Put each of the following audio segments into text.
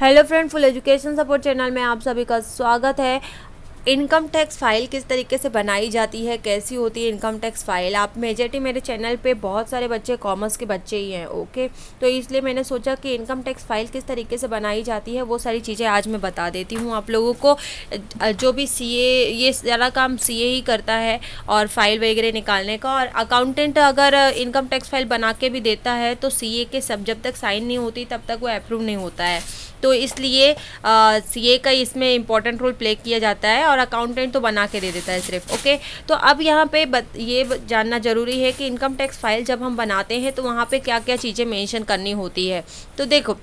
Hello friend, full education support channel में आप सभी का स्वागत है। इनकम टैक्स फाइल किस तरीके से बनाई जाती है, कैसी होती है इनकम टैक्स फाइल। आप मेजॉरिटी मेरे चैनल पे बहुत सारे बच्चे कॉमर्स के बच्चे ही हैं, ओके। तो इसलिए मैंने सोचा कि इनकम टैक्स फाइल किस तरीके से बनाई जाती है वो सारी चीज़ें आज मैं बता देती हूँ आप लोगों को। जो भी सीए, ये सारा काम सीए ही करता है और फाइल वगैरह निकालने का। और अकाउंटेंट अगर इनकम टैक्स फाइल बना के भी देता है तो सीए के सब जब तक साइन नहीं होती तब तक वो अप्रूव नहीं होता है। तो इसलिए सीए का इसमें इम्पॉर्टेंट रोल प्ले किया जाता है और अकाउंटेंट तो बना के दे देता है सिर्फ, ओके। तो अब यहाँ पे ये जानना ज़रूरी है कि इनकम टैक्स फाइल जब हम बनाते हैं तो वहाँ पे क्या क्या चीज़ें मेंशन करनी होती है। तो देखो,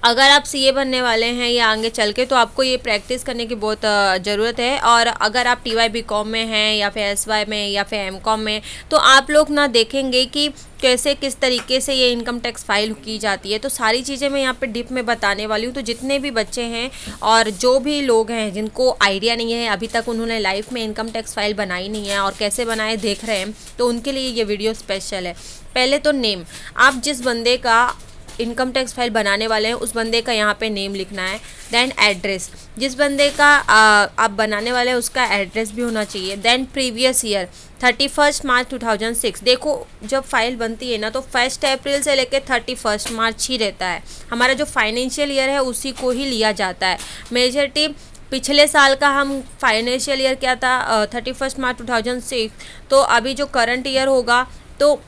अगर आप सीए बनने वाले हैं या आगे चल के, तो आपको ये प्रैक्टिस करने की बहुत ज़रूरत है। और अगर आप टीवाई बीकॉम में हैं या फिर एसवाई में या फिर एमकॉम में, तो आप लोग ना देखेंगे कि कैसे किस तरीके से ये इनकम टैक्स फाइल की जाती है। तो सारी चीज़ें मैं यहाँ पे डिप में बताने वाली हूँ। तो जितने भी बच्चे हैं और जो भी लोग हैं जिनको आइडिया नहीं है, अभी तक उन्होंने लाइफ में इनकम टैक्स फाइल बनाई नहीं है और कैसे बनाए देख रहे हैं, तो उनके लिए ये वीडियो स्पेशल है। पहले तो नेम, आप जिस बंदे का इनकम टैक्स फाइल बनाने वाले हैं उस बंदे का यहाँ पे नेम लिखना है। देन एड्रेस, जिस बंदे का आप बनाने वाले हैं उसका एड्रेस भी होना चाहिए। Then previous year 31 March 2006। देखो, जब फाइल बनती है ना तो 1 अप्रैल से लेकर 31 मार्च ही रहता है। हमारा जो फाइनेंशियल ईयर है उसी को ही लिया जाता है। मेजॉरिटी पिछले साल का हम फाइनेंशियल ईयर क्या था, 31 मार्च 2006। तो अभी जो करंट ईयर होगा तो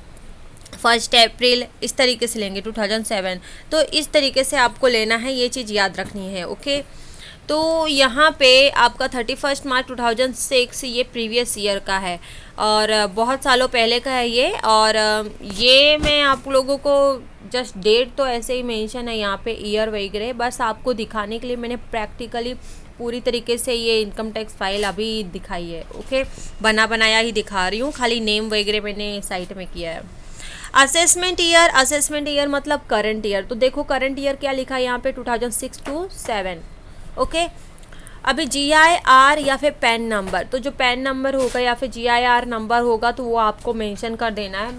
1 अप्रैल इस तरीके से लेंगे 2007। तो इस तरीके से आपको लेना है, ये चीज़ याद रखनी है, ओके। तो यहाँ पे आपका 31 मार्च 2006 ये प्रीवियस ईयर का है और बहुत सालों पहले का है ये। और ये मैं आप लोगों को जस्ट डेट तो ऐसे ही मेंशन है यहाँ पे, ईयर वगैरह, बस आपको दिखाने के लिए मैंने प्रैक्टिकली पूरी तरीके से ये इनकम टैक्स फाइल अभी दिखाई है, ओके। बनाया ही दिखा रही हूँ, खाली नेम वगैरह मैंने साइट में किया है। असेसमेंट ईयर मतलब करंट ईयर। तो देखो करंट ईयर क्या लिखा है यहाँ पे, 2006 to 7, ओके। अभी GIR या फिर पैन नंबर, तो जो पैन नंबर होगा या फिर GIR नंबर होगा तो वो आपको मेंशन कर देना है।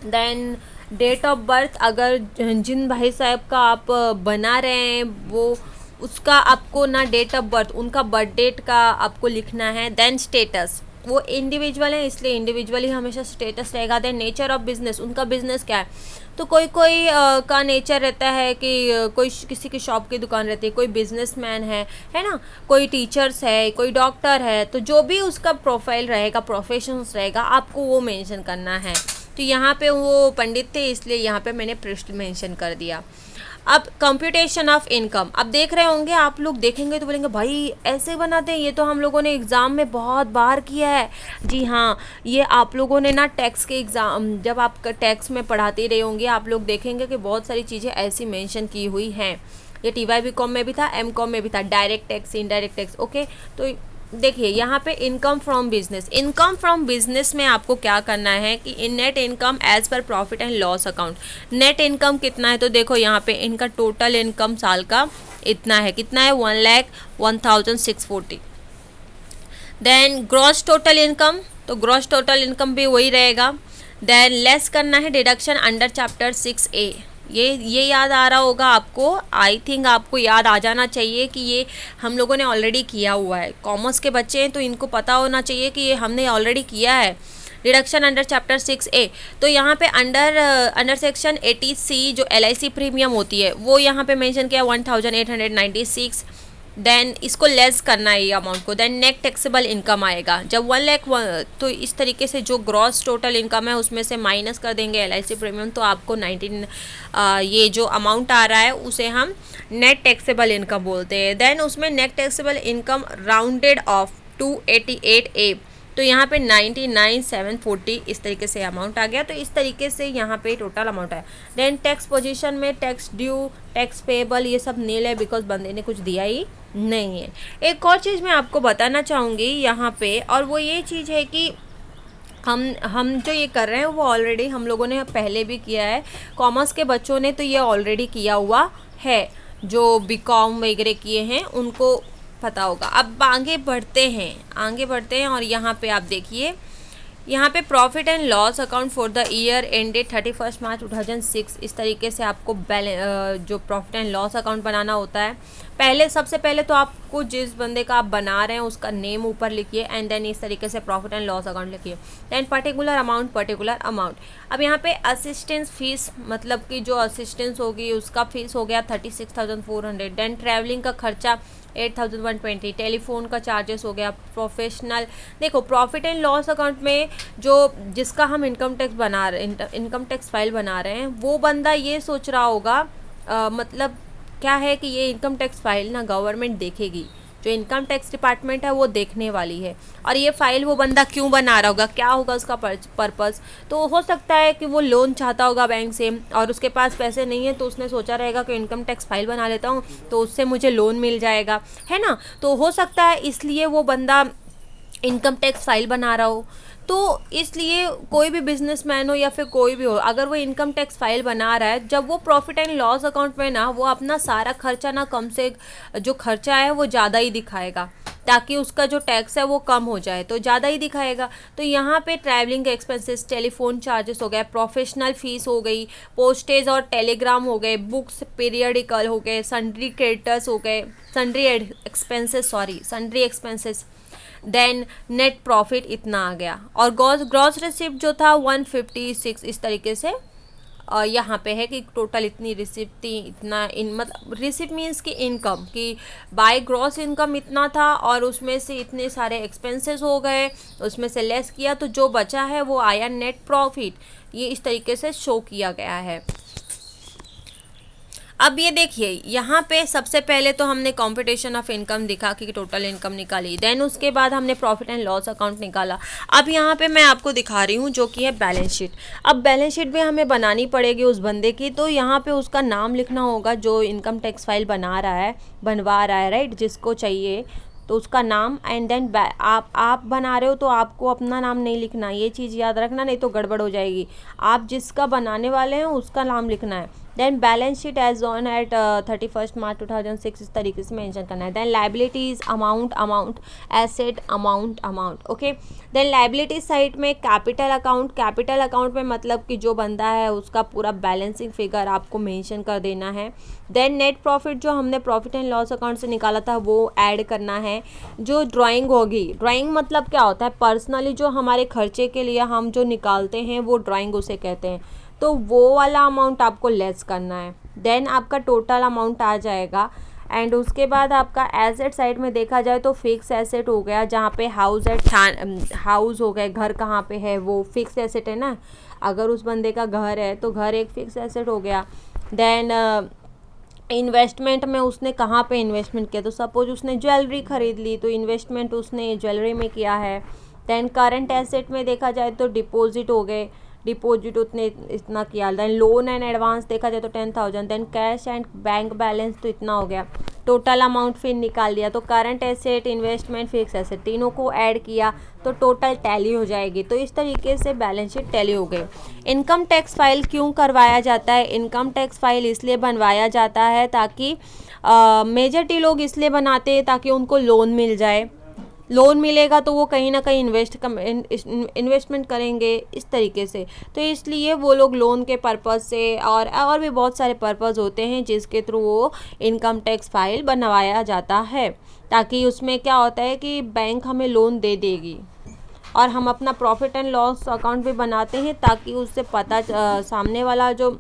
देन डेट ऑफ बर्थ, अगर जिन भाई साहब का आप बना रहे हैं वो उसका आपको ना डेट ऑफ बर्थ, उनका बर्थ डेट का आपको लिखना है। देन स्टेटस, वो इंडिविजुअल है इसलिए इंडिविजुअली हमेशा स्टेटस रहेगा। देन नेचर ऑफ बिजनेस, उनका बिजनेस क्या है। तो कोई का नेचर रहता है कि कोई किसी की शॉप की दुकान रहती है, कोई बिजनेसमैन है ना, कोई टीचर्स है, कोई डॉक्टर है। तो जो भी उसका प्रोफाइल रहेगा, प्रोफेशंस रहेगा, आपको वो मेंशन करना है। तो यहाँ पे वो पंडित थे इसलिए यहाँ पे मैंने पृष्ठ मेंशन कर दिया। अब कंप्यूटेशन ऑफ इनकम, अब देख रहे होंगे आप लोग, देखेंगे तो बोलेंगे भाई ऐसे बनाते हैं, ये तो हम लोगों ने एग्ज़ाम में बहुत बार किया है। जी हाँ, ये आप लोगों ने ना टैक्स के एग्ज़ाम, जब आप टैक्स में पढ़ाते रहे होंगे, आप लोग देखेंगे कि बहुत सारी चीज़ें ऐसी मेंशन की हुई हैं। ये TY BCom में भी था, MCom में भी था, direct tax, indirect tax, okay. तो देखिए यहाँ पे इनकम फ्रॉम बिजनेस में आपको क्या करना है कि net income as per profit and loss account. Net income कितना है, तो देखो यहाँ पे इनका टोटल इनकम साल का इतना है, कितना है, 1,01,640। देन ग्रॉस टोटल इनकम, तो ग्रॉस टोटल इनकम भी वही रहेगा। देन लेस करना है डिडक्शन अंडर चैप्टर 6A। ये याद आ रहा होगा आपको, आई थिंक आपको याद आ जाना चाहिए कि ये हम लोगों ने ऑलरेडी किया हुआ है। कॉमर्स के बच्चे हैं तो इनको पता होना चाहिए कि ये हमने ऑलरेडी किया है। डिडक्शन अंडर चैप्टर 6A, तो यहाँ पे अंडर सेक्शन 80C जो LIC प्रीमियम होती है वो यहाँ पे मेंशन किया 1,896। देन इसको लेस करना है ये अमाउंट को। देन नेट टैक्सेबल इनकम आएगा जब 1 लाख, तो इस तरीके से जो ग्रॉस टोटल इनकम है उसमें से माइनस कर देंगे LIC प्रीमियम, तो आपको 19 ये जो अमाउंट आ रहा है उसे हम नेट टैक्सेबल इनकम बोलते हैं। देन उसमें net taxable income rounded off 288A, तो यहाँ पे 99,740 इस तरीके से अमाउंट आ गया। तो इस तरीके से यहाँ पे टोटल अमाउंट है। देन टैक्स पोजीशन में टैक्स ड्यू, टैक्स पेबल, ये सब नील है बिकॉज बंदे ने कुछ दिया ही नहीं है। एक और चीज़ मैं आपको बताना चाहूँगी यहाँ पे, और वो ये चीज़ है कि हम जो ये कर रहे हैं वो ऑलरेडी हम लोगों ने पहले भी किया है। कॉमर्स के बच्चों ने तो ये ऑलरेडी किया हुआ है, जो BCom वगैरह किए हैं उनको पता होगा। अब आगे बढ़ते हैं और यहाँ पे आप देखिए यहाँ पे profit and loss account for the year ended 31 March 2006, इस तरीके से आपको जो प्रॉफिट एंड लॉस अकाउंट बनाना होता है। सबसे पहले तो आपको जिस बंदे का आप बना रहे हैं उसका नेम ऊपर लिखिए एंड देन इस तरीके से प्रॉफिट एंड लॉस अकाउंट लिखिए। Then particular amount. अब यहाँ पे असिस्टेंस फीस, मतलब कि जो असिस्टेंस होगी उसका फीस हो गया 36,400। देन ट्रैवलिंग का खर्चा 8,120। टेलीफोन का चार्जेस हो गया। प्रोफेशनल, देखो प्रॉफिट एंड लॉस अकाउंट में जिसका हम इनकम टैक्स फाइल बना रहे हैं वो बंदा ये सोच रहा होगा, मतलब क्या है कि ये इनकम टैक्स फाइल ना गवर्नमेंट देखेगी, जो इनकम टैक्स डिपार्टमेंट है वो देखने वाली है, और ये फाइल वो बंदा क्यों बना रहा होगा, क्या होगा उसका पर्पस। तो हो सकता है कि वो लोन चाहता होगा बैंक से और उसके पास पैसे नहीं है, तो उसने सोचा रहेगा कि इनकम टैक्स फाइल बना लेता हूँ तो उससे मुझे लोन मिल जाएगा, है ना। तो हो सकता है इसलिए वो बंदा इनकम टैक्स फाइल बना रहा हो। तो इसलिए कोई भी बिजनेसमैन हो या फिर कोई भी हो, अगर वो इनकम टैक्स फाइल बना रहा है, जब वो प्रॉफिट एंड लॉस अकाउंट में ना वो अपना सारा खर्चा ना कम से जो खर्चा है वो ज़्यादा ही दिखाएगा, ताकि उसका जो टैक्स है वो कम हो जाए, तो ज़्यादा ही दिखाएगा। तो यहाँ पे ट्रैवलिंग एक्सपेंसेस, टेलीफोन चार्जेस हो गए, प्रोफेशनल फीस हो गई, पोस्टेज और टेलीग्राम हो गए, बुक्स पीरियडिकल हो गए, सन्ड्री क्रेडिटर्स हो गए, sundry expenses. Then net profit इतना आ गया, और ग्रॉस रिसिप्ट जो था 156, इस तरीके से यहाँ पे है कि टोटल इतनी रिसिप्ट थी, इतना मतलब रिसिप्ट मीन्स की इनकम, कि बाय ग्रॉस इनकम इतना था और उसमें से इतने सारे एक्सपेंसेस हो गए, उसमें से लेस किया तो जो बचा है वो आया नेट प्रॉफिट। ये इस तरीके से शो किया गया है। अब ये देखिए, यहाँ पे सबसे पहले तो हमने कॉम्पिटिशन ऑफ इनकम दिखा कि टोटल इनकम निकाली, देन उसके बाद हमने प्रॉफिट एंड लॉस अकाउंट निकाला। अब यहाँ पे मैं आपको दिखा रही हूँ जो कि है बैलेंस शीट। अब बैलेंस शीट भी हमें बनानी पड़ेगी उस बंदे की, तो यहाँ पे उसका नाम लिखना होगा जो इनकम टैक्स फाइल बनवा रहा है, राइट, जिसको चाहिए तो उसका नाम, एंड देन आप बना रहे हो तो आपको अपना नाम नहीं लिखना, ये चीज़ याद रखना, नहीं तो गड़बड़ हो जाएगी। आप जिसका बनाने वाले हैं उसका नाम लिखना है। Then balance sheet as on at 31 March 2006, इस तरीके से मेंशन करना है। Then liabilities amount, asset amount, okay. Then liabilities side में कैपिटल अकाउंट में मतलब कि जो बंदा है उसका पूरा बैलेंसिंग फिगर आपको मेंशन कर देना है। देन नेट प्रॉफिट जो हमने प्रॉफिट एंड लॉस अकाउंट से निकाला था वो ऐड करना है। जो ड्राइंग होगी, ड्राइंग मतलब क्या होता है, पर्सनली जो हमारे खर्चे के लिए हम जो निकालते हैं वो ड्राइंग उसे कहते हैं, तो वो वाला अमाउंट आपको लेस करना है। देन आपका टोटल अमाउंट आ जाएगा, एंड उसके बाद आपका एसेट साइड में देखा जाए तो फिक्स एसेट हो गया, जहाँ पे हाउस हो गए, घर कहाँ पे है वो फिक्स एसेट है ना, अगर उस बंदे का घर है तो घर एक फिक्स एसेट हो गया। देन इन्वेस्टमेंट में उसने कहाँ पे इन्वेस्टमेंट किया, तो सपोज उसने ज्वेलरी खरीद ली तो इन्वेस्टमेंट उसने ज्वेलरी में किया है। देन करंट एसेट में देखा जाए तो डिपॉजिट हो गए, डिपॉजिट उतने इतना किया। देन लोन एंड एडवांस देखा जाए तो 10,000। Then cash and bank balance तो इतना हो गया, टोटल अमाउंट फिर निकाल दिया, तो current asset, investment, fix asset तीनों को ऐड किया तो टोटल टैली हो जाएगी। तो इस तरीके से बैलेंस शीट टैली हो गई। इनकम टैक्स फाइल क्यों करवाया जाता है, इनकम टैक्स फाइल इसलिए बनवाया जाता है ताकि मेजॉरिटी लोग इसलिए बनाते हैं ताकि उनको लोन मिल जाए, लोन मिलेगा तो वो कहीं ना कहीं इन्वेस्टमेंट करेंगे इस तरीके से, तो इसलिए वो लोग लोन के पर्पज़ से और भी बहुत सारे पर्पज़ होते हैं जिसके थ्रू वो इनकम टैक्स फाइल बनवाया जाता है, ताकि उसमें क्या होता है कि बैंक हमें लोन दे देगी और हम अपना प्रॉफिट एंड लॉस अकाउंट भी बनाते हैं ताकि उससे सामने वाला जो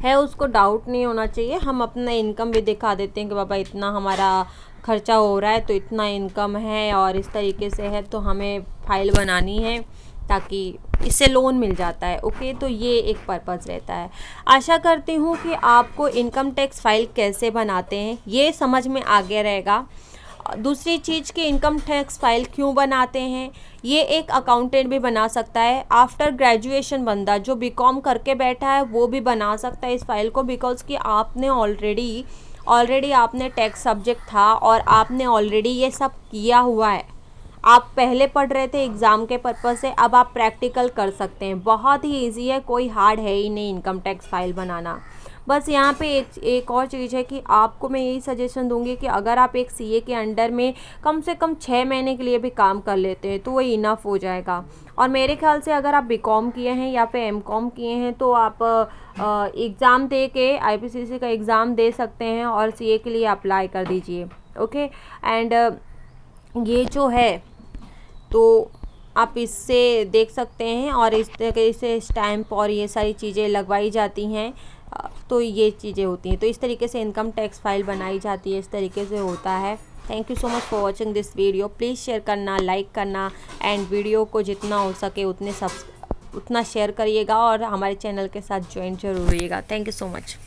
है उसको डाउट नहीं होना चाहिए। हम अपना इनकम भी दिखा देते हैं कि बाबा इतना हमारा खर्चा हो रहा है तो इतना इनकम है और इस तरीके से है, तो हमें फाइल बनानी है ताकि इससे लोन मिल जाता है, ओके। तो ये एक पर्पज़ रहता है। आशा करती हूँ कि आपको इनकम टैक्स फाइल कैसे बनाते हैं ये समझ में आ गया रहेगा। दूसरी चीज़ कि इनकम टैक्स फाइल क्यों बनाते हैं, ये एक अकाउंटेंट भी बना सकता है। आफ्टर ग्रेजुएशन बंदा जो बीकॉम करके बैठा है वो भी बना सकता है इस फाइल को, बिकॉज कि आपने ऑलरेडी आपने टैक्स सब्जेक्ट था और आपने ऑलरेडी ये सब किया हुआ है। आप पहले पढ़ रहे थे एग्ज़ाम के पर्पज़ से, अब आप प्रैक्टिकल कर सकते हैं। बहुत ही ईजी है, कोई हार्ड है ही नहीं इनकम टैक्स फाइल बनाना। बस यहाँ पे एक और चीज़ है कि आपको मैं यही सजेशन दूंगी कि अगर आप एक सीए के अंडर में कम से कम 6 महीने के लिए भी काम कर लेते हैं तो वो इनफ हो जाएगा। और मेरे ख्याल से अगर आप बीकॉम किए हैं या फिर एमकॉम किए हैं तो आप एग्ज़ाम दे के आईपीसीसी का एग्ज़ाम दे सकते हैं और सीए के लिए अप्लाई कर दीजिए। ओके एंड ये जो है तो आप इससे देख सकते हैं और इस तरीके से स्टैम्प और ये सारी चीज़ें लगवाई जाती हैं। तो ये चीज़ें होती हैं, तो इस तरीके से इनकम टैक्स फाइल बनाई जाती है, इस तरीके से होता है। Thank you so much for watching this video. Please share करना, लाइक करना एंड वीडियो को जितना हो सके उतना शेयर करिएगा और हमारे चैनल के साथ ज्वाइन जरूर होइएगा। Thank you so much.